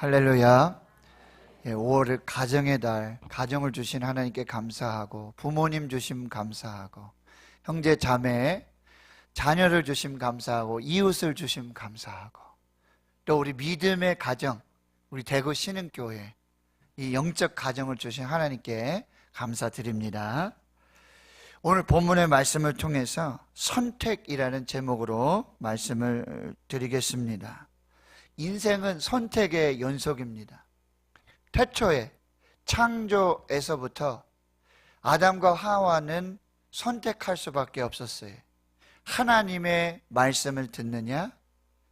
할렐루야. 5월을 가정의 달, 가정을 주신 하나님께 감사하고, 부모님 주심 감사하고, 형제 자매 자녀를 주심 감사하고, 이웃을 주심 감사하고, 또 우리 믿음의 가정, 우리 대구 신흥교회 이 영적 가정을 주신 하나님께 감사드립니다. 오늘 본문의 말씀을 통해서 선택이라는 제목으로 말씀을 드리겠습니다. 인생은 선택의 연속입니다. 태초에 창조에서부터 아담과 하와는 선택할 수밖에 없었어요. 하나님의 말씀을 듣느냐,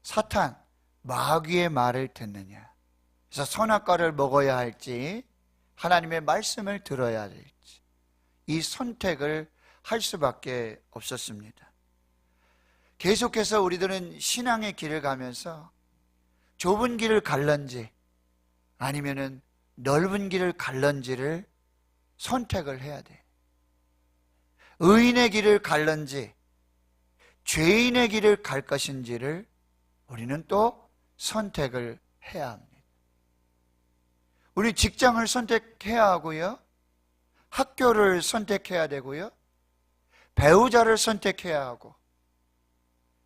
사탄, 마귀의 말을 듣느냐. 그래서 선악과를 먹어야 할지, 하나님의 말씀을 들어야 할지, 이 선택을 할 수밖에 없었습니다. 계속해서 우리들은 신앙의 길을 가면서 좁은 길을 갈런지 아니면은 넓은 길을 갈런지를 선택을 해야 돼. 의인의 길을 갈런지 죄인의 길을 갈 것인지를 우리는 또 선택을 해야 합니다. 우리 직장을 선택해야 하고요, 학교를 선택해야 되고요, 배우자를 선택해야 하고,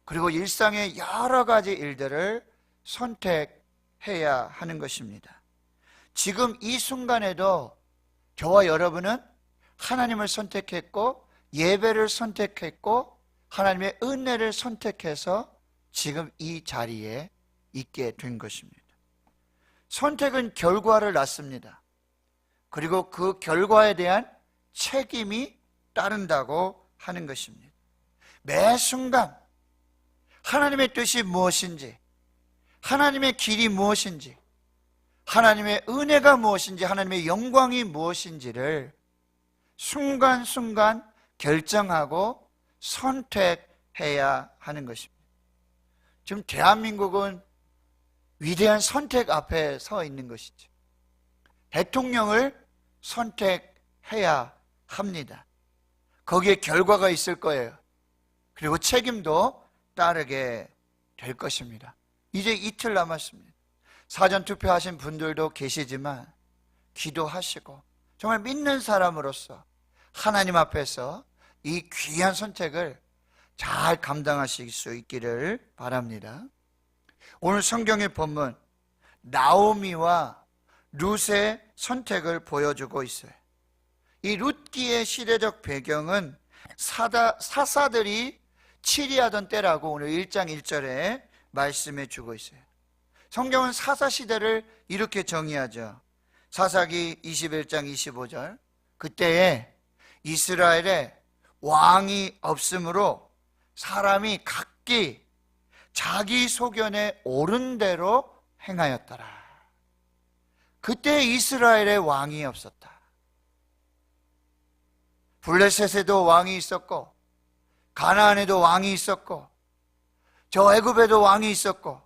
그리고 일상의 여러 가지 일들을 선택해야 하는 것입니다. 지금 이 순간에도 저와 여러분은 하나님을 선택했고, 예배를 선택했고, 하나님의 은혜를 선택해서 지금 이 자리에 있게 된 것입니다. 선택은 결과를 낳습니다. 그리고 그 결과에 대한 책임이 따른다고 하는 것입니다. 매 순간 하나님의 뜻이 무엇인지, 하나님의 길이 무엇인지, 하나님의 은혜가 무엇인지, 하나님의 영광이 무엇인지를 순간순간 결정하고 선택해야 하는 것입니다. 지금 대한민국은 위대한 선택 앞에 서 있는 것이죠. 대통령을 선택해야 합니다. 거기에 결과가 있을 거예요. 그리고 책임도 따르게 될 것입니다. 이제 이틀 남았습니다. 사전투표하신 분들도 계시지만 기도하시고 정말 믿는 사람으로서 하나님 앞에서 이 귀한 선택을 잘 감당하실 수 있기를 바랍니다. 오늘 성경의 본문 나오미와 룻의 선택을 보여주고 있어요. 이 룻기의 시대적 배경은 사사들이 치리하던 때라고 오늘 1장 1절에 말씀해 주고 있어요. 성경은 사사시대를 이렇게 정의하죠. 사사기 21장 25절, 그때에 이스라엘에 왕이 없으므로 사람이 각기 자기 소견에 옳은 대로 행하였더라. 그때 이스라엘에 왕이 없었다. 블레셋에도 왕이 있었고, 가나안에도 왕이 있었고, 저 애굽에도 왕이 있었고,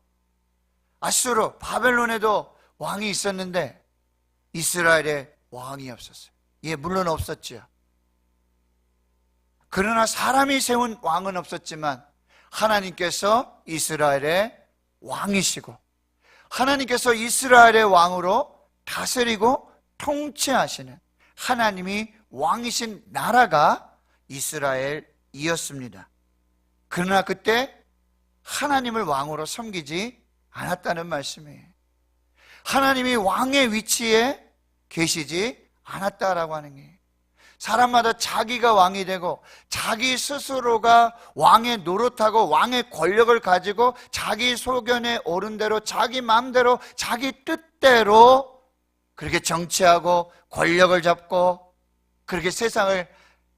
아수르, 바벨론에도 왕이 있었는데 이스라엘에 왕이 없었어요. 예, 물론 없었죠. 그러나 사람이 세운 왕은 없었지만 하나님께서 이스라엘의 왕이시고, 하나님께서 이스라엘의 왕으로 다스리고 통치하시는 하나님이 왕이신 나라가 이스라엘이었습니다. 그러나 그때 하나님을 왕으로 섬기지 않았다는 말씀이에요. 하나님이 왕의 위치에 계시지 않았다라고 하는 거예요. 사람마다 자기가 왕이 되고 자기 스스로가 왕의 노릇하고 왕의 권력을 가지고 자기 소견에 옳은 대로 자기 마음대로 자기 뜻대로 그렇게 정치하고 권력을 잡고 그렇게 세상을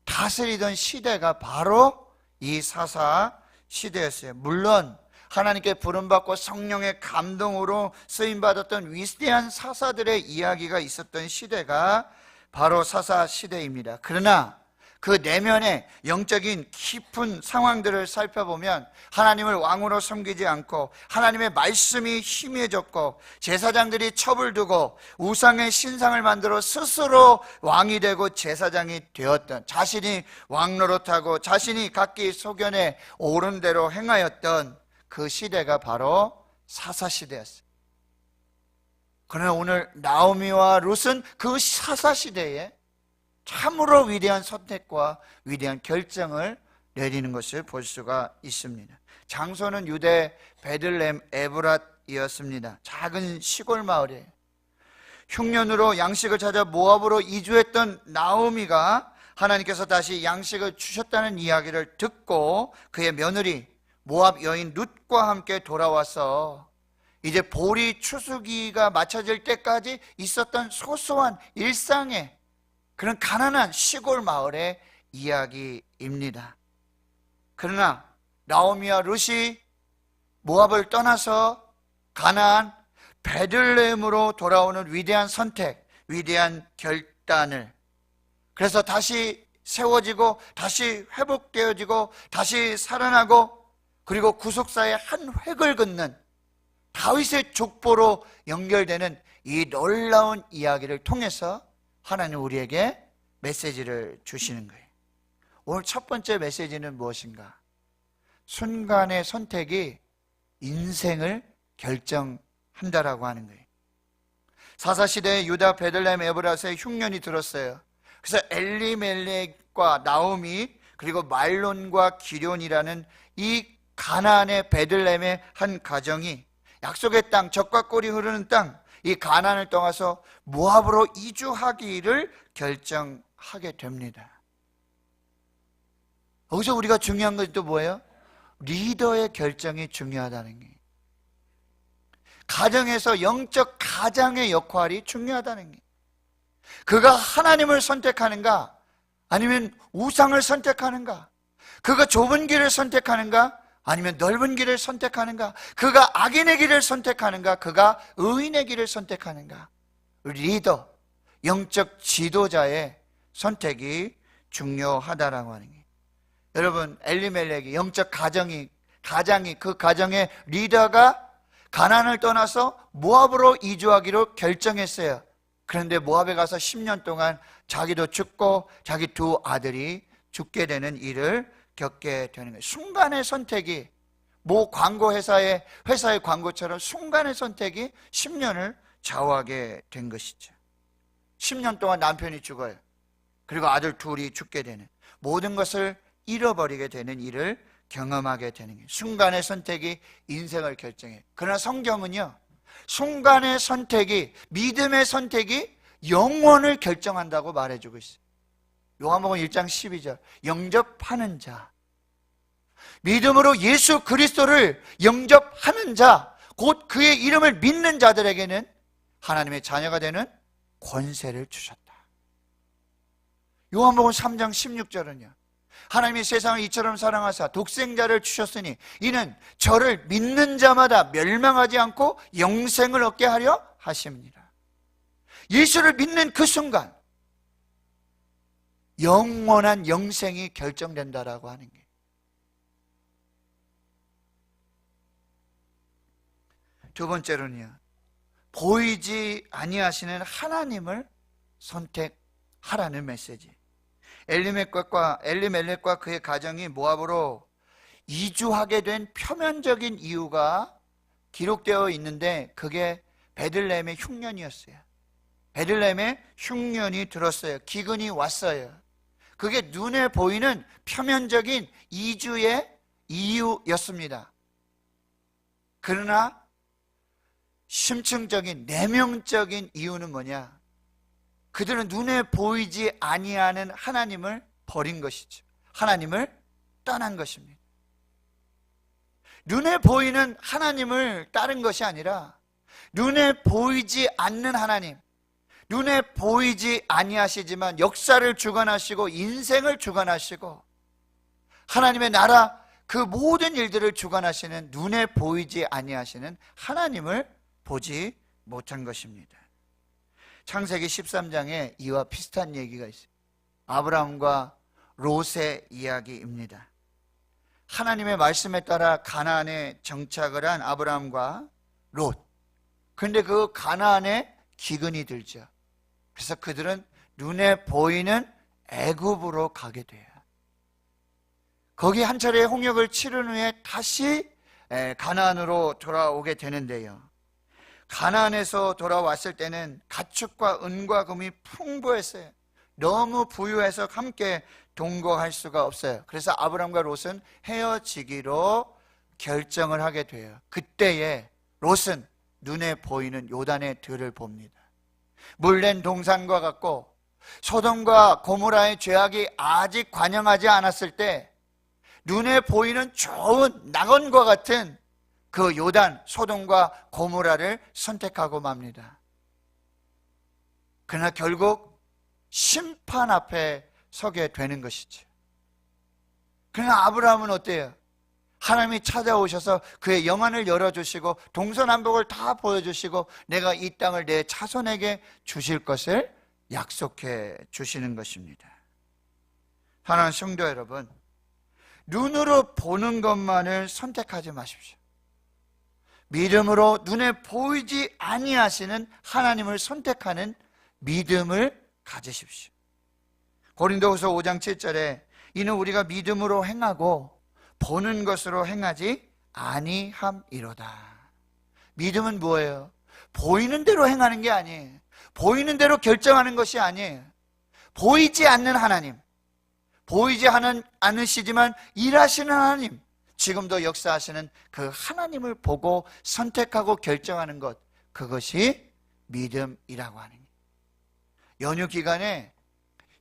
다스리던 시대가 바로 이 사사 시대였어요. 물론 하나님께 부름받고 성령의 감동으로 쓰임받았던 위대한 사사들의 이야기가 있었던 시대가 바로 사사 시대입니다. 그러나 그 내면의 영적인 깊은 상황들을 살펴보면 하나님을 왕으로 섬기지 않고 하나님의 말씀이 희미해졌고 제사장들이 첩을 두고 우상의 신상을 만들어 스스로 왕이 되고 제사장이 되었던, 자신이 왕 노릇하고 자신이 각기 소견에 옳은 대로 행하였던 그 시대가 바로 사사시대였어요. 그러나 오늘 나오미와 룻은 그 사사시대에 참으로 위대한 선택과 위대한 결정을 내리는 것을 볼 수가 있습니다. 장소는 유대 베들레헴 에브랏이었습니다. 작은 시골 마을이에요. 흉년으로 양식을 찾아 모압으로 이주했던 나오미가 하나님께서 다시 양식을 주셨다는 이야기를 듣고 그의 며느리 모압 여인 룻과 함께 돌아와서 이제 보리 추수기가 맞춰질 때까지 있었던 소소한 일상의 그런 가난한 시골 마을의 이야기입니다. 그러나 나오미와 룻이 모압을 떠나서 가나안 베들레헴으로 돌아오는 위대한 선택, 위대한 결단을, 그래서 다시 세워지고 다시 회복되어지고 다시 살아나고 그리고 구속사의 한 획을 긋는 다윗의 족보로 연결되는 이 놀라운 이야기를 통해서 하나님 우리에게 메시지를 주시는 거예요. 오늘 첫 번째 메시지는 무엇인가? 순간의 선택이 인생을 결정한다라고 하는 거예요. 사사시대의 유다 베들레헴 에브랏에 흉년이 들었어요. 그래서 엘리멜렉과 나오미 그리고 말론과 기럐이라는 이 가나안의 베들레헴의 한 가정이 약속의 땅, 젖과 꿀이 흐르는 땅, 이 가나안을 떠나서 모압으로 이주하기를 결정하게 됩니다. 여기서 우리가 중요한 것이 또 뭐예요? 리더의 결정이 중요하다는 게, 가정에서 영적 가장의 역할이 중요하다는 게, 그가 하나님을 선택하는가 아니면 우상을 선택하는가, 그가 좁은 길을 선택하는가 아니면 넓은 길을 선택하는가, 그가 악인의 길을 선택하는가 그가 의인의 길을 선택하는가, 리더, 영적 지도자의 선택이 중요하다라고 하는 게, 여러분 엘리멜렉이 영적 가장이 그 가정의 리더가 가나안을 떠나서 모압으로 이주하기로 결정했어요. 그런데 모압에 가서 10년 동안 자기도 죽고 자기 두 아들이 죽게 되는 일을 겪게 되는 거예요. 순간의 선택이, 모 광고 회사의 광고처럼 순간의 선택이 10년을 좌우하게 된 것이죠. 10년 동안 남편이 죽어요. 그리고 아들 둘이 죽게 되는, 모든 것을 잃어버리게 되는 일을 경험하게 되는 거예요. 순간의 선택이 인생을 결정해요. 그러나 성경은요, 순간의 선택이, 믿음의 선택이 영원을 결정한다고 말해주고 있어요. 요한복음 1장 12절, 영접하는 자, 믿음으로 예수 그리스도를 영접하는 자, 곧 그의 이름을 믿는 자들에게는 하나님의 자녀가 되는 권세를 주셨다. 요한복음 3장 16절은요, 하나님이 세상을 이처럼 사랑하사 독생자를 주셨으니 이는 저를 믿는 자마다 멸망하지 않고 영생을 얻게 하려 하심이니라. 예수를 믿는 그 순간 영원한 영생이 결정된다라고 하는 게, 두 번째로는요, 보이지 아니하시는 하나님을 선택하라는 메시지. 엘리멜렉과 그의 가정이 모압으로 이주하게 된 표면적인 이유가 기록되어 있는데 그게 베들레헴의 흉년이었어요. 베들레헴에 흉년이 들었어요. 기근이 왔어요. 그게 눈에 보이는 표면적인 이주의 이유였습니다. 그러나 심층적인 내면적인 이유는 뭐냐? 그들은 눈에 보이지 아니하는 하나님을 버린 것이죠. 하나님을 떠난 것입니다. 눈에 보이는 하나님을 따른 것이 아니라 눈에 보이지 않는 하나님, 눈에 보이지 아니하시지만 역사를 주관하시고 인생을 주관하시고 하나님의 나라 그 모든 일들을 주관하시는 눈에 보이지 아니하시는 하나님을 보지 못한 것입니다. 창세기 13장에 이와 비슷한 얘기가 있어요. 아브라함과 롯의 이야기입니다. 하나님의 말씀에 따라 가나안에 정착을 한 아브라함과 롯, 그런데 그 가나안에 기근이 들죠. 그래서 그들은 눈에 보이는 애굽으로 가게 돼요. 거기 한 차례 홍역을 치른 후에 다시 가나안으로 돌아오게 되는데요, 가나안에서 돌아왔을 때는 가축과 은과 금이 풍부했어요. 너무 부유해서 함께 동거할 수가 없어요. 그래서 아브람과 롯은 헤어지기로 결정을 하게 돼요. 그때에 롯은 눈에 보이는 요단의 들을 봅니다. 물낸 동산과 같고 소돔과 고모라의 죄악이 아직 관영하지 않았을 때 눈에 보이는 좋은 낙원과 같은 그 요단, 소돔과 고모라를 선택하고 맙니다. 그러나 결국 심판 앞에 서게 되는 것이죠. 그러나 아브라함은 어때요? 하나님이 찾아오셔서 그의 영안을 열어주시고 동서남북을 다 보여주시고 내가 이 땅을 내 자손에게 주실 것을 약속해 주시는 것입니다. 사랑하는 성도 여러분, 눈으로 보는 것만을 선택하지 마십시오. 믿음으로 눈에 보이지 아니하시는 하나님을 선택하는 믿음을 가지십시오. 고린도후서 5장 7절에 이는 우리가 믿음으로 행하고 보는 것으로 행하지 아니함이로다. 믿음은 뭐예요? 보이는 대로 행하는 게 아니에요. 보이는 대로 결정하는 것이 아니에요. 보이지 않는 하나님, 보이지 않으시지만 일하시는 하나님, 지금도 역사하시는 그 하나님을 보고 선택하고 결정하는 것, 그것이 믿음이라고 하는 거예요. 연휴 기간에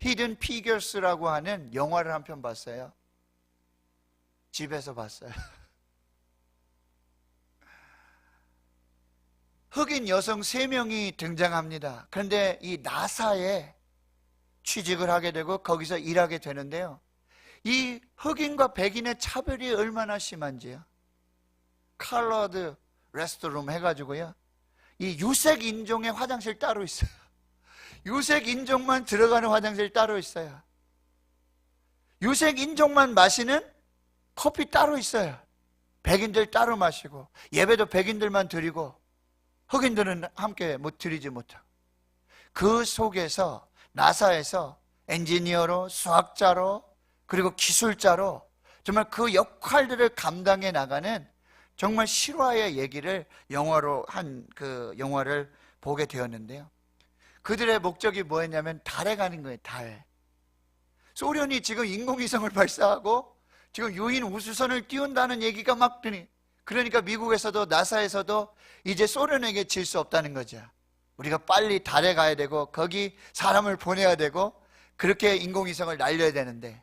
히든 피겨스라고 하는 영화를 한 편 봤어요. 집에서 봤어요. 흑인 여성 3명이 등장합니다. 그런데 이 나사에 취직을 하게 되고 거기서 일하게 되는데요, 이 흑인과 백인의 차별이 얼마나 심한지요. 컬러드 레스토룸 해가지고요, 이 유색 인종의 화장실 따로 있어요. 유색 인종만 들어가는 화장실 따로 있어요. 유색 인종만 마시는 커피 따로 있어요. 백인들 따로 마시고, 예배도 백인들만 드리고 흑인들은 함께 드리지 못하고, 그 속에서 나사에서 엔지니어로, 수학자로, 그리고 기술자로 정말 그 역할들을 감당해 나가는 정말 실화의 얘기를 영화로 한 그 영화를 보게 되었는데요, 그들의 목적이 뭐였냐면 달에 가는 거예요. 달. 소련이 지금 인공위성을 발사하고 지금 유인 우주선을 띄운다는 얘기가 막 드니, 그러니까 미국에서도 나사에서도 이제 소련에게 질 수 없다는 거죠. 우리가 빨리 달에 가야 되고 거기 사람을 보내야 되고 그렇게 인공위성을 날려야 되는데,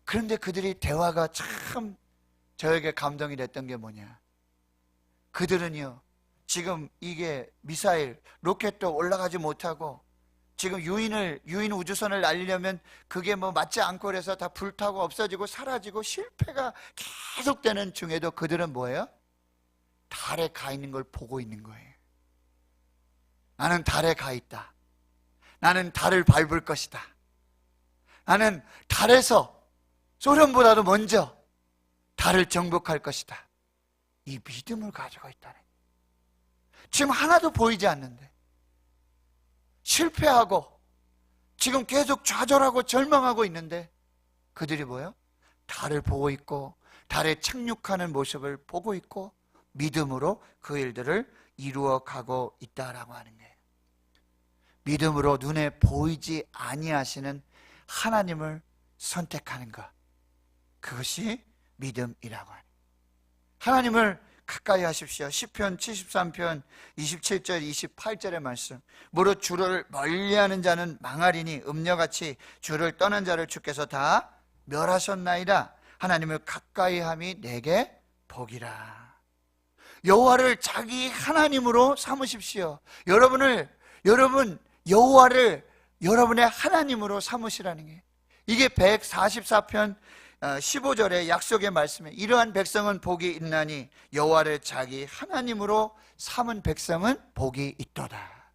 그런데 그들이 대화가 참 저에게 감동이 됐던 게 뭐냐, 그들은요 지금 이게 미사일, 로켓도 올라가지 못하고 지금 유인 우주선을 날리려면 그게 뭐 맞지 않고 그래서 다 불타고 없어지고 사라지고 실패가 계속되는 중에도 그들은 뭐예요? 달에 가 있는 걸 보고 있는 거예요. 나는 달에 가 있다. 나는 달을 밟을 것이다. 나는 달에서 소련보다도 먼저 달을 정복할 것이다. 이 믿음을 가지고 있다는 거예요. 지금 하나도 보이지 않는데 실패하고 지금 계속 좌절하고 절망하고 있는데 그들이 뭐예요? 달을 보고 있고 달에 착륙하는 모습을 보고 있고 믿음으로 그 일들을 이루어 가고 있다라고 하는 거예요. 믿음으로 눈에 보이지 아니하시는 하나님을 선택하는 것, 그것이 믿음이라고 하는 거예요. 하나님을 가까이 하십시오. 시편 73편 27절 28절의 말씀, 무릇 주를 멀리하는 자는 망하리니 음녀같이 주를 떠난 자를 주께서 다 멸하셨나이다. 하나님을 가까이 함이 내게 복이라. 여호와를 자기 하나님으로 삼으십시오. 여러분 여호와를 여러분의 하나님으로 삼으시라는 게, 이게 144편 15절의 약속의 말씀에 이러한 백성은 복이 있나니 여호와를 자기 하나님으로 삼은 백성은 복이 있도다.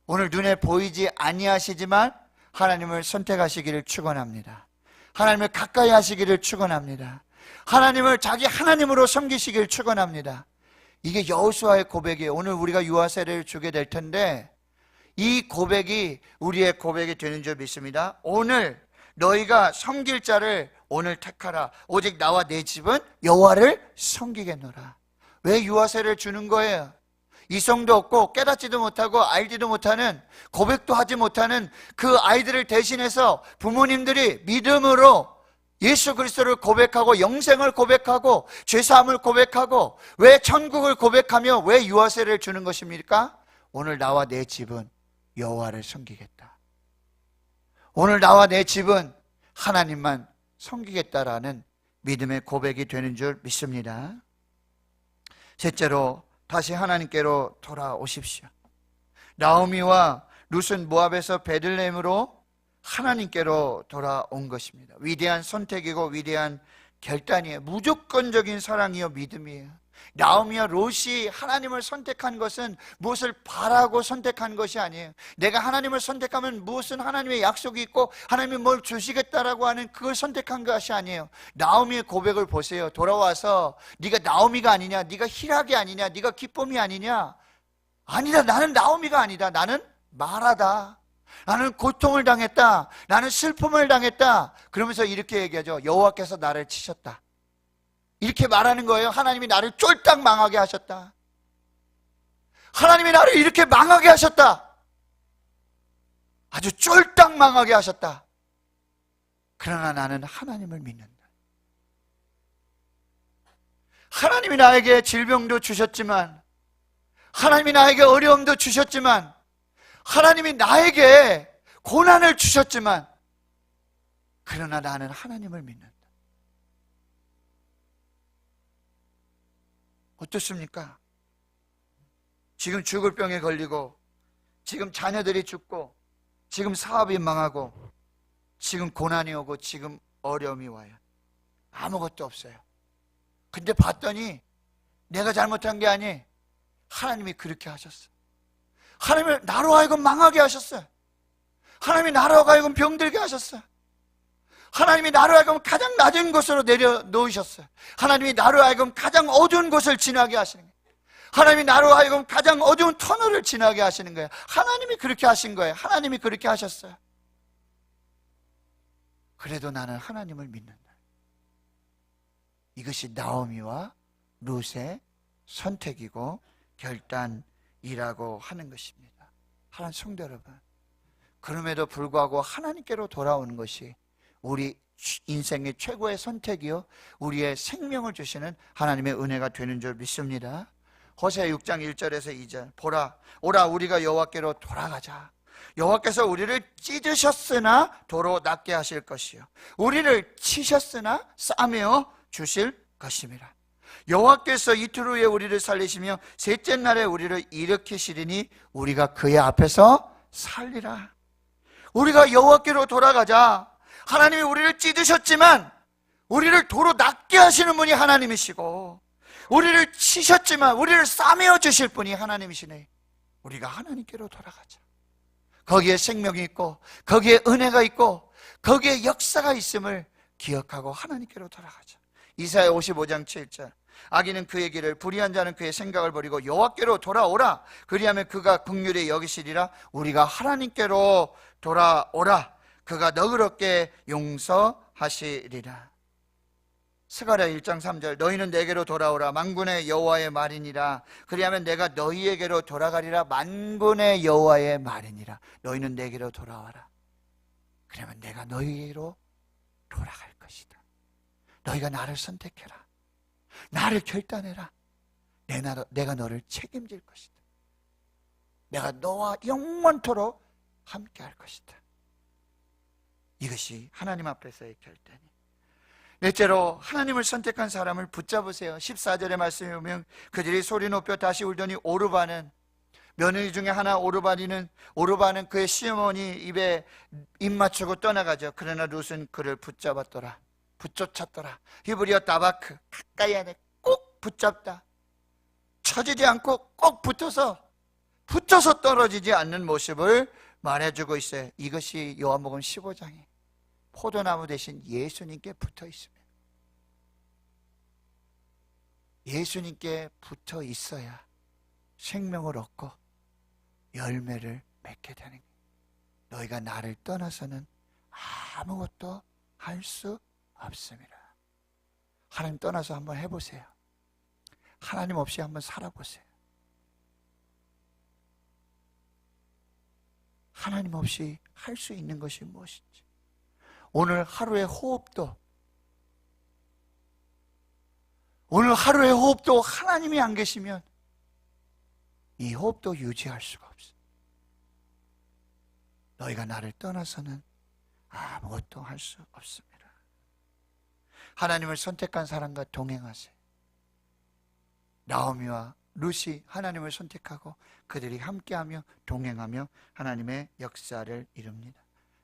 오늘 눈에 보이지 아니하시지만 하나님을 선택하시기를 축원합니다. 하나님을 가까이 하시기를 축원합니다. 하나님을 자기 하나님으로 섬기시기를 축원합니다. 이게 여호수아의 고백이에요. 오늘 우리가 유아 세례를 주게 될 텐데 이 고백이 우리의 고백이 되는 줄 믿습니다. 오늘 너희가 섬길 자를 오늘 택하라. 오직 나와 내 집은 여호와를 섬기겠노라. 왜 유아세를 주는 거예요? 이성도 없고 깨닫지도 못하고 알지도 못하는, 고백도 하지 못하는 그 아이들을 대신해서 부모님들이 믿음으로 예수 그리스도를 고백하고 영생을 고백하고 죄사함을 고백하고 왜 천국을 고백하며 왜 유아세를 주는 것입니까? 오늘 나와 내 집은 여호와를 섬기겠다. 오늘 나와 내 집은 하나님만 섬기겠다라는 믿음의 고백이 되는 줄 믿습니다. 셋째로 다시 하나님께로 돌아오십시오. 나오미와 룻은 모압에서 베들레헴으로 하나님께로 돌아온 것입니다. 위대한 선택이고 위대한 결단이에요. 무조건적인 사랑이요 믿음이에요. 나오미와 롯이 하나님을 선택한 것은 무엇을 바라고 선택한 것이 아니에요. 내가 하나님을 선택하면 무엇은 하나님의 약속이 있고 하나님이 뭘 주시겠다라고 하는 그걸 선택한 것이 아니에요. 나오미의 고백을 보세요. 돌아와서 네가 나오미가 아니냐, 네가 희락이 아니냐, 네가 기쁨이 아니냐. 아니다, 나는 나오미가 아니다. 나는 마라다. 나는 고통을 당했다. 나는 슬픔을 당했다. 그러면서 이렇게 얘기하죠. 여호와께서 나를 치셨다. 이렇게 말하는 거예요. 하나님이 나를 쫄딱 망하게 하셨다. 하나님이 나를 이렇게 망하게 하셨다. 아주 쫄딱 망하게 하셨다. 그러나 나는 하나님을 믿는다. 하나님이 나에게 질병도 주셨지만, 하나님이 나에게 어려움도 주셨지만, 하나님이 나에게 고난을 주셨지만, 그러나 나는 하나님을 믿는다. 어떻습니까? 지금 죽을 병에 걸리고, 지금 자녀들이 죽고, 지금 사업이 망하고, 지금 고난이 오고, 지금 어려움이 와요. 아무것도 없어요. 근데 봤더니 내가 잘못한 게 아니, 하나님이 그렇게 하셨어. 하나님을 나로 하여금 망하게 하셨어요. 하나님이 나로 하여금 병들게 하셨어요. 하나님이 나로 하여금 가장 낮은 곳으로 내려놓으셨어요. 하나님이 나로 하여금 가장 어두운 곳을 지나게 하시는 거예요. 하나님이 나로 하여금 가장 어두운 터널을 지나게 하시는 거예요. 하나님이 그렇게 하신 거예요. 하나님이 그렇게 하셨어요. 그래도 나는 하나님을 믿는다. 이것이 나오미와 룻의 선택이고 결단이라고 하는 것입니다. 하나님 성도 여러분, 그럼에도 불구하고 하나님께로 돌아오는 것이 우리 인생의 최고의 선택이요 우리의 생명을 주시는 하나님의 은혜가 되는 줄 믿습니다. 호세아 6장 1절에서 2절, 보라 오라 우리가 여호와께로 돌아가자. 여호와께서 우리를 찢으셨으나 도로 낫게 하실 것이요 우리를 치셨으나 싸매어 주실 것입니다. 여호와께서 이틀 후에 우리를 살리시며 셋째 날에 우리를 일으키시리니 우리가 그의 앞에서 살리라. 우리가 여호와께로 돌아가자. 하나님이 우리를 찢으셨지만 우리를 도로 낫게 하시는 분이 하나님이시고, 우리를 치셨지만 우리를 싸매어 주실 분이 하나님이시네. 우리가 하나님께로 돌아가자. 거기에 생명이 있고 거기에 은혜가 있고 거기에 역사가 있음을 기억하고 하나님께로 돌아가자. 이사야 55장 7절, 악인은 그의 길을, 불의한 자는 그의 생각을 버리고 여호와께로 돌아오라. 그리하면 그가 긍휼히 여기시리라. 우리가 하나님께로 돌아오라. 그가 너그럽게 용서하시리라. 스가랴 1장 3절, 너희는 내게로 돌아오라. 만군의 여호와의 말이니라. 그리하면 내가 너희에게로 돌아가리라. 만군의 여호와의 말이니라. 너희는 내게로 돌아와라. 그러면 내가 너희에게로 돌아갈 것이다. 너희가 나를 선택해라. 나를 결단해라. 내가 너를 책임질 것이다. 내가 너와 영원토록 함께 할 것이다. 이것이 하나님 앞에서의 결단이에요. 넷째로 하나님을 선택한 사람을 붙잡으세요. 14절의 말씀에 보면 그들이 소리 높여 다시 울더니 오르바는, 며느리 중에 하나 오르바는 그의 시어머니 입에 입 맞추고 떠나가죠. 그러나 룻은 그를 붙잡았더라. 붙쫓았더라. 히브리어 다바크, 가까이 안에 꼭 붙잡다. 처지지 않고 꼭 붙어서 떨어지지 않는 모습을 말해주고 있어요. 이것이 요한복음 15장에 포도나무 대신 예수님께 붙어 있습니다. 예수님께 붙어 있어야 생명을 얻고 열매를 맺게 되는 거예요. 너희가 나를 떠나서는 아무것도 할 수 없습니다. 하나님 떠나서 한번 해보세요. 하나님 없이 한번 살아보세요. 하나님 없이 할 수 있는 것이 무엇인지. 오늘 하루의 호흡도 하나님이 안 계시면 이 호흡도 유지할 수가 없어. 너희가 나를 떠나서는 아무것도 할 수 없습니다. 하나님을 선택한 사람과 동행하세요. 나오미와 룻이 하나님을 선택하고 그들이 함께하며 동행하며 하나님의 역사를 이룹니다.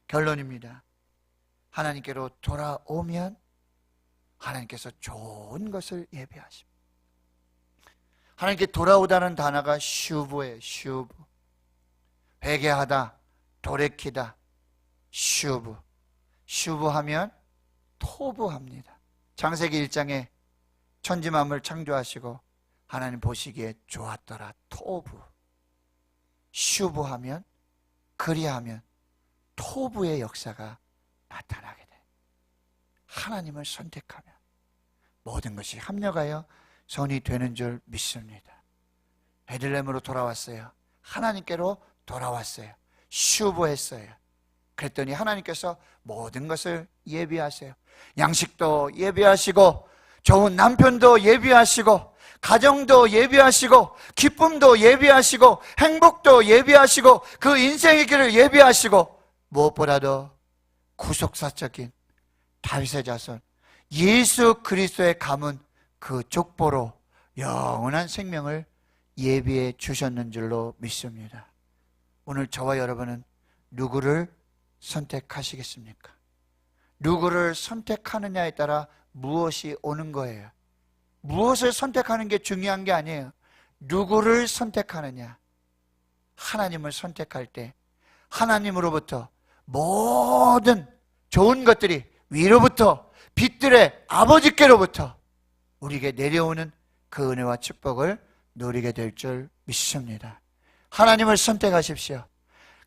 결론입니다. 하나님께로 돌아오면 하나님께서 좋은 것을 예비하십니다. 하나님께 돌아오다는 단어가 슈브예요. 슈브. 회개하다, 돌이키다, 슈브. 슈브하면 토부합니다. 창세기 1장에 천지 만물 창조하시고 하나님 보시기에 좋았더라. 토부. 슈브하면, 그리하면 토부의 역사가 나타나게 돼. 하나님을 선택하면 모든 것이 합력하여 선이 되는 줄 믿습니다. 베들레헴으로 돌아왔어요. 하나님께로 돌아왔어요. 슈브했어요. 그랬더니 하나님께서 모든 것을 예비하세요. 양식도 예비하시고, 좋은 남편도 예비하시고, 가정도 예비하시고, 기쁨도 예비하시고, 행복도 예비하시고, 그 인생의 길을 예비하시고, 무엇보다도 구속사적인 다윗의 자손 예수 그리스도의 가문 그 족보로 영원한 생명을 예비해 주셨는 줄로 믿습니다. 오늘 저와 여러분은 누구를 선택하시겠습니까? 누구를 선택하느냐에 따라 무엇이 오는 거예요. 무엇을 선택하는 게 중요한 게 아니에요. 누구를 선택하느냐. 하나님을 선택할 때 하나님으로부터 모든 좋은 것들이 위로부터 빛들의 아버지께로부터 우리에게 내려오는 그 은혜와 축복을 누리게 될 줄 믿습니다. 하나님을 선택하십시오.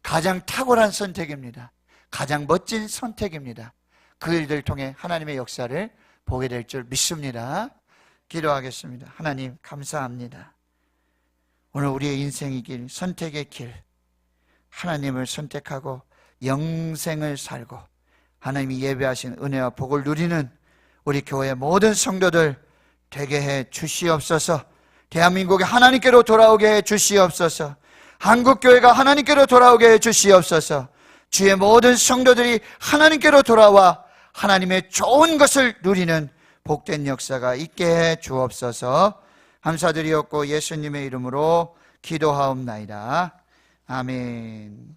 가장 탁월한 선택입니다. 가장 멋진 선택입니다. 그 일들을 통해 하나님의 역사를 보게 될 줄 믿습니다. 기도하겠습니다. 하나님 감사합니다. 오늘 우리의 인생의 길, 선택의 길, 하나님을 선택하고 영생을 살고 하나님이 예배하신 은혜와 복을 누리는 우리 교회의 모든 성도들 되게 해 주시옵소서. 대한민국이 하나님께로 돌아오게 해 주시옵소서. 한국교회가 하나님께로 돌아오게 해 주시옵소서. 주의 모든 성도들이 하나님께로 돌아와 하나님의 좋은 것을 누리는 복된 역사가 있게 해 주옵소서. 감사드리옵고 예수님의 이름으로 기도하옵나이다. 아멘.